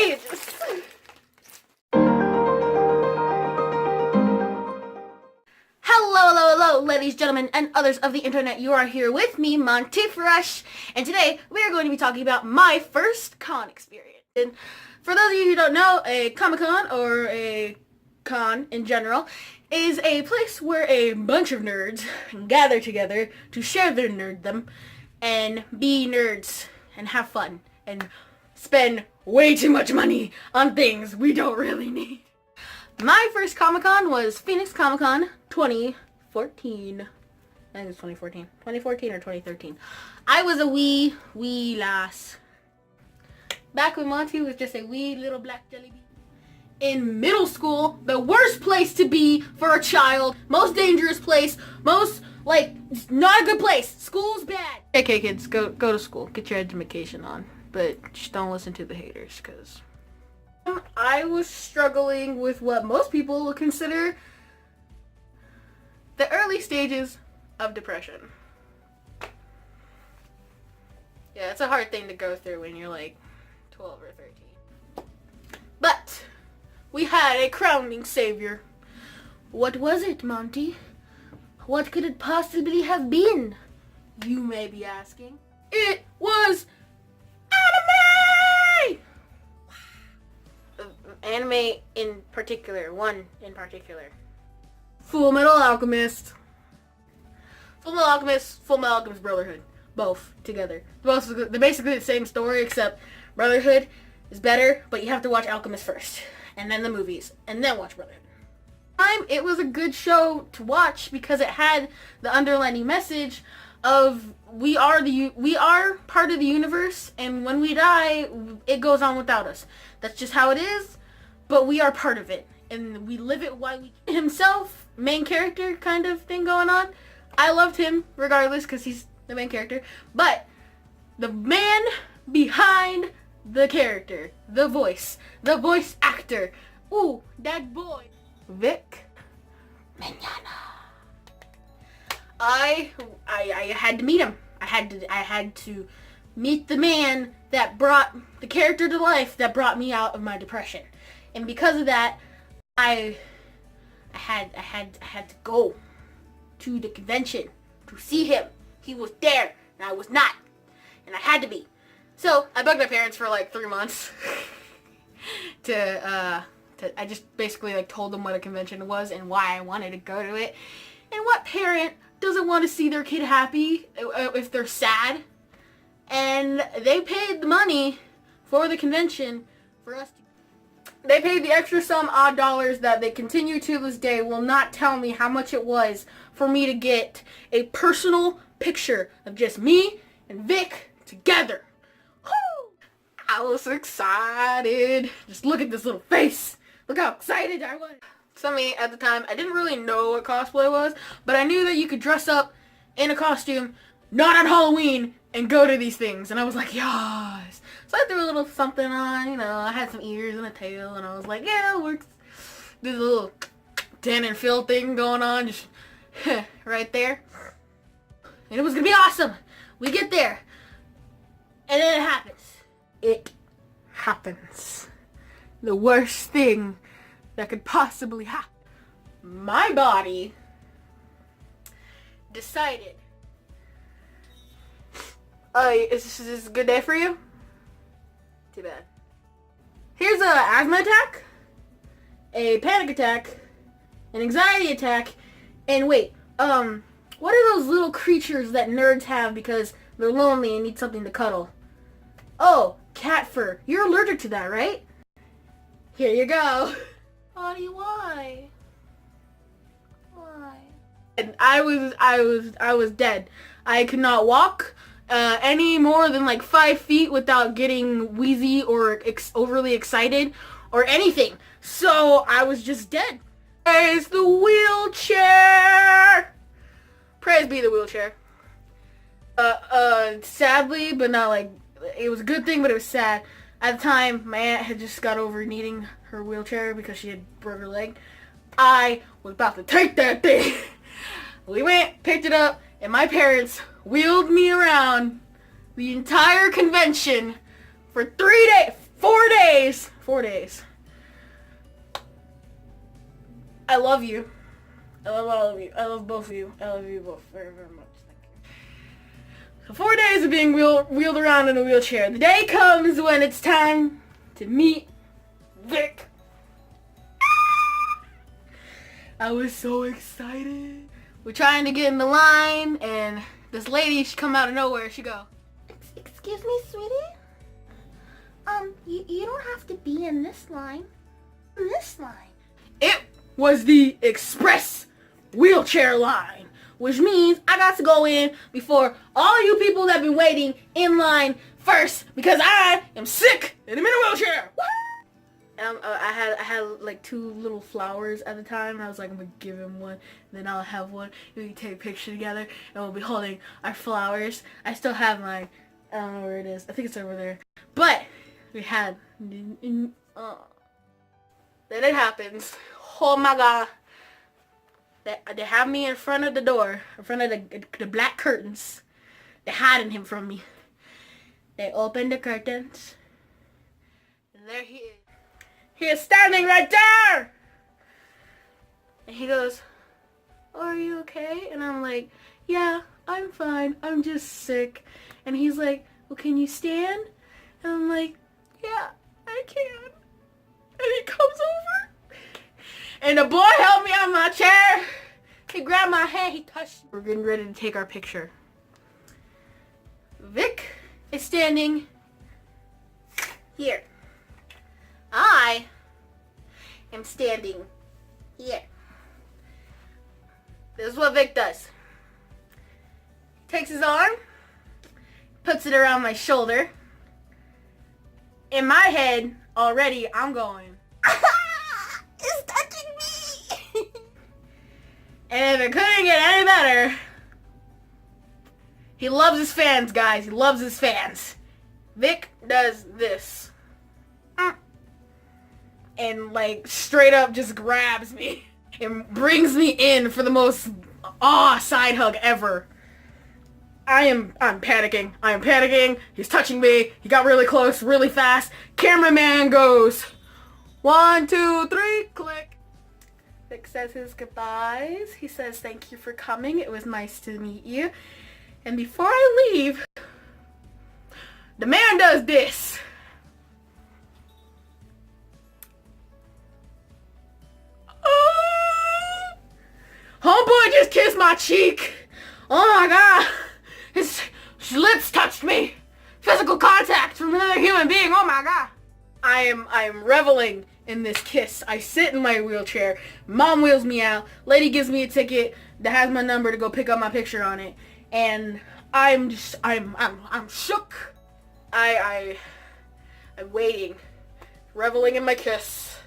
pages. Hello, ladies, gentlemen, and others of the internet. You are here with me, MonTiSoFresh, and today we are going to be talking about my first con experience. And for those of you who don't know, a Comic-Con, or a con in general, is a place where a bunch of nerds gather together to share their nerddom and be nerds and have fun and spend way too much money on things we don't really need. My first Comic-Con was Phoenix Comic-Con 2014. I think it was 2014. 2014 or 2013. I was a wee lass. Back when Monty was just a wee little black jelly bean. In middle school, the worst place to be for a child. Most dangerous place. Most, not a good place. School's bad. Okay, kids, go to school. Get your education on. But just don't listen to the haters, because I was struggling with what most people would consider the early stages of depression. Yeah, it's a hard thing to go through when you're like 12 or 13. But we had a crowning savior. What was it, Monty? What could it possibly have been? You may be asking. It was anime! Anime in particular. One in particular. Full Metal Alchemist. Full Metal Alchemist Brotherhood. Both together. They're basically the same story, except Brotherhood is better, but you have to watch Alchemist first. And then the movies. And then watch Brotherhood. It was a good show to watch because it had the underlining message of we are part of the universe, and when we die, it goes on without us. That's just how it is, but we are part of it, and we live it while we himself, main character kind of thing going on. I loved him regardless because he's the main character, but the man behind the character, the voice actor, ooh, that boy, Vic Mignogna. I had to meet him. I had to meet the man that brought the character to life, that brought me out of my depression. And because of that, I had to go to the convention to see him. He was there and I was not. And I had to be. So I bugged my parents for like 3 months I just basically told them what a convention was and why I wanted to go to it. And what parent doesn't want to see their kid happy if they're sad? And they paid the money for the convention for us to... They paid the extra some odd dollars that they continue to this day will not tell me how much it was for me to get a personal picture of just me and Vic together. Woo! I was excited. Just look at this little face. Look how excited I was. So me, at the time, I didn't really know what cosplay was, but I knew that you could dress up in a costume, not on Halloween, and go to these things. And I was like, yes. So I threw a little something on, I had some ears and a tail, and I was like, yeah, it works. This little Dan and Phil thing going on, just right there. And it was gonna be awesome. We get there. And then it happens. It happens. The worst thing that could possibly happen. My body decided, is this a good day for you? Too bad. Here's an asthma attack, a panic attack, an anxiety attack, and wait, what are those little creatures that nerds have because they're lonely and need something to cuddle? Oh, cat fur. You're allergic to that, right? Here you go. Honey, why? Why? And I was dead. I could not walk any more than 5 feet without getting wheezy or overly excited or anything. So I was just dead. Praise the wheelchair. Praise be the wheelchair. Sadly, but not it was a good thing, but it was sad. At the time, my aunt had just got over needing her wheelchair because she had broke her leg. I was about to take that thing. We went, picked it up, and my parents wheeled me around the entire convention for 4 days. 4 days. I love you. I love all of you. I love both of you. I love you both very, very much. Thank you. So 4 days of being wheeled around in a wheelchair. The day comes when it's time to meet Vic. I was so excited. We're trying to get in the line, and this lady, she come out of nowhere. She go, "Excuse me, sweetie? You don't have to be in this line. In this line." It was the express wheelchair line, which means I got to go in before all you people that have been waiting in line first because I am sick and I'm in a wheelchair. I had like 2 little flowers at the time, and I was like, I'm gonna give him one, and then I'll have one, and we can take a picture together, and we'll be holding our flowers. I still have mine. I don't know where it is. I think it's over there. But we had, then it happens. Oh my god. They have me in front of the door, in front of the black curtains. They're hiding him from me. They open the curtains, and there he is. He is standing right there! And he goes, "Oh, are you okay?" And I'm like, "Yeah, I'm fine. I'm just sick." And he's like, "Well, can you stand?" And I'm like, "Yeah, I can." And he comes over. And the boy helped me on my chair. He grabbed my hand. He touched me. We're getting ready to take our picture. Vic is standing here. I am standing here. This is what Vic does. Takes his arm, puts it around my shoulder. In my head, already, I'm going, "It's touching me!" And if it couldn't get any better, he loves his fans, guys. He loves his fans. Vic does this. And like straight up just grabs me and brings me in for the most side hug ever. I'm panicking. I am panicking. He's touching me. He got really close, really fast. Cameraman goes, 1, 2, 3, click. Vic says his goodbyes. He says, "Thank you for coming. It was nice to meet you." And before I leave, the man does this. Homeboy just kissed my cheek. Oh my god. His lips touched me. Physical contact from another human being. Oh my god. I am reveling in this kiss. I sit in my wheelchair. Mom wheels me out. Lady gives me a ticket that has my number to go pick up my picture on it. And I'm shook. I'm waiting. Reveling in my kiss.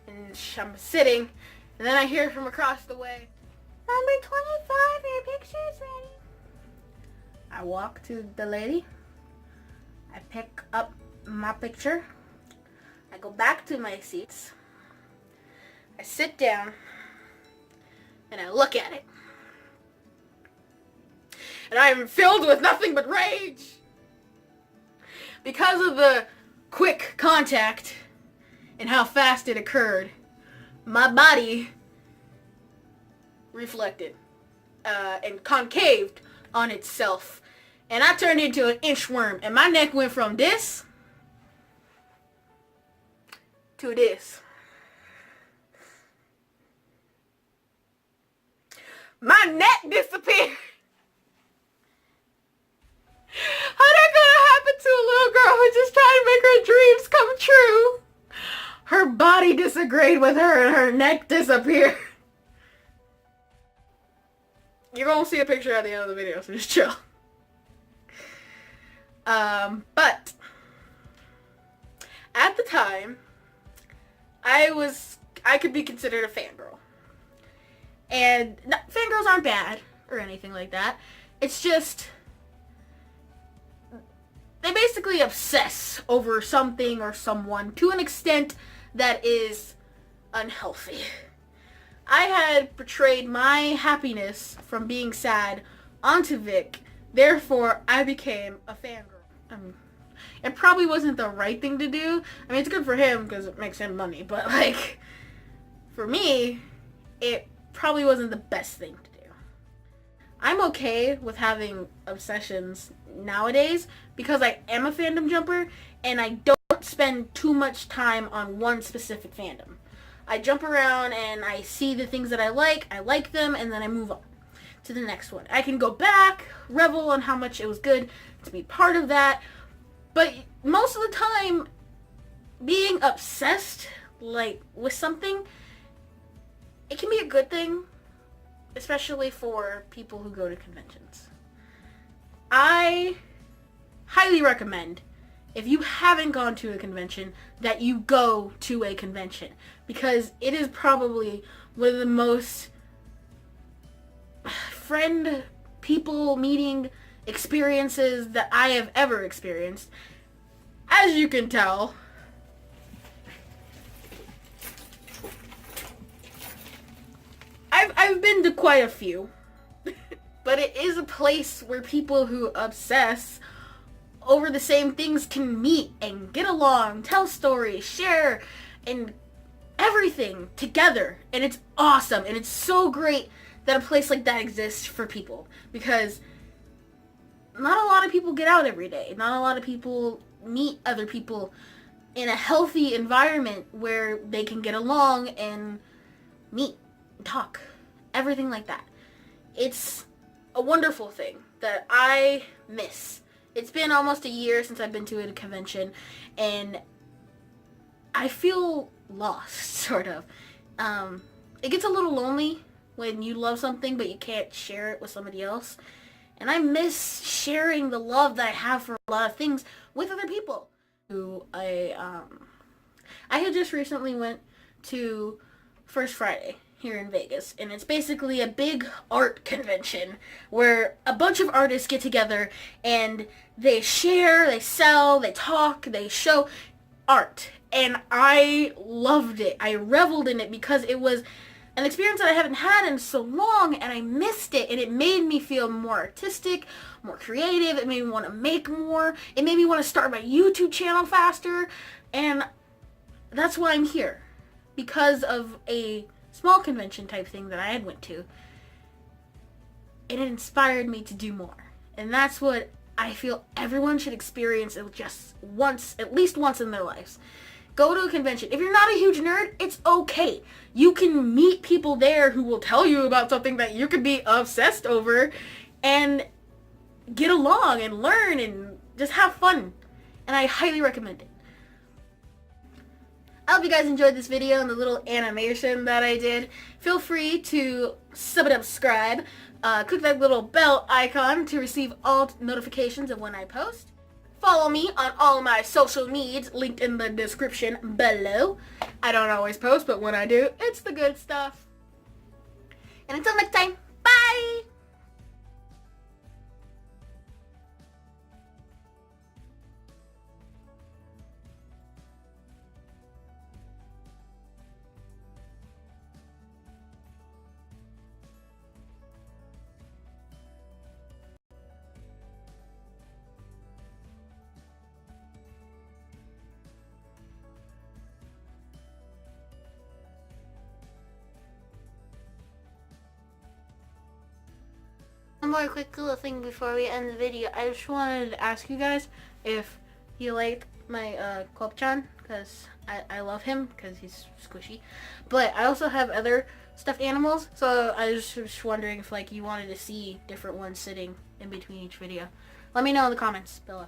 And I'm sitting. And then I hear from across the way, "Number 25, your picture is ready." I walk to the lady. I pick up my picture. I go back to my seats. I sit down. And I look at it. And I am filled with nothing but rage. Because of the quick contact and how fast it occurred, my body reflected and concaved on itself, and I turned into an inchworm, and my neck went from this to this. My neck disappeared. How that gonna happen to a little girl who's just trying to make her dreams come true? Her body disagreed with her and her neck disappeared. You're gonna see a picture at the end of the video, so just chill. But at the time, I could be considered a fangirl. And fangirls aren't bad or anything like that. It's just they basically obsess over something or someone to an extent that is unhealthy. I had portrayed my happiness from being sad onto Vic, therefore I became a fangirl. it probably wasn't the right thing to do. I mean, it's good for him because it makes him money, but like, for me, it probably wasn't the best thing to do. I'm okay with having obsessions nowadays because I am a fandom jumper and I don't spend too much time on one specific fandom. I jump around and I see the things that I like them, and then I move on to the next one. I can go back, revel on how much it was good to be part of that, but most of the time, being obsessed, like, with something, it can be a good thing, especially for people who go to conventions. I highly recommend, if you haven't gone to a convention, that you go to a convention, because it is probably one of the most friend people meeting experiences that I have ever experienced. As you can tell, I've been to quite a few, but it is a place where people who obsess over the same things can meet and get along, tell stories, share, and everything together. And it's awesome, and it's so great that a place like that exists for people, because not a lot of people get out every day. Not a lot of people meet other people in a healthy environment where they can get along and meet, talk, everything like that. It's a wonderful thing that I miss. It's been almost a year since I've been to a convention, and I feel lost, sort of. It gets a little lonely when you love something but you can't share it with somebody else. And I miss sharing the love that I have for a lot of things with other people. I had just recently went to First Friday here in Vegas, and it's basically a big art convention where a bunch of artists get together and they share, they sell, they talk, they show art. And I loved it. I reveled in it because it was an experience that I haven't had in so long, and I missed it, and it made me feel more artistic, more creative. It made me want to make more. It made me want to start my YouTube channel faster, and that's why I'm here, because of a small convention type thing that I had went to, and it inspired me to do more. And that's what I feel everyone should experience just once, at least once in their lives. Go to a convention. If you're not a huge nerd, it's okay. You can meet people there who will tell you about something that you could be obsessed over and get along and learn and just have fun. And I highly recommend it. I hope you guys enjoyed this video and the little animation that I did. Feel free to subscribe. Click that little bell icon to receive all notifications of when I post. Follow me on all my social medias, linked in the description below. I don't always post, but when I do, it's the good stuff. And until next time, bye! One more quick little thing before we end the video. I just wanted to ask you guys if you liked my Klopchan, because I love him because he's squishy. But I also have other stuffed animals, so I was just wondering if like you wanted to see different ones sitting in between each video. Let me know in the comments below.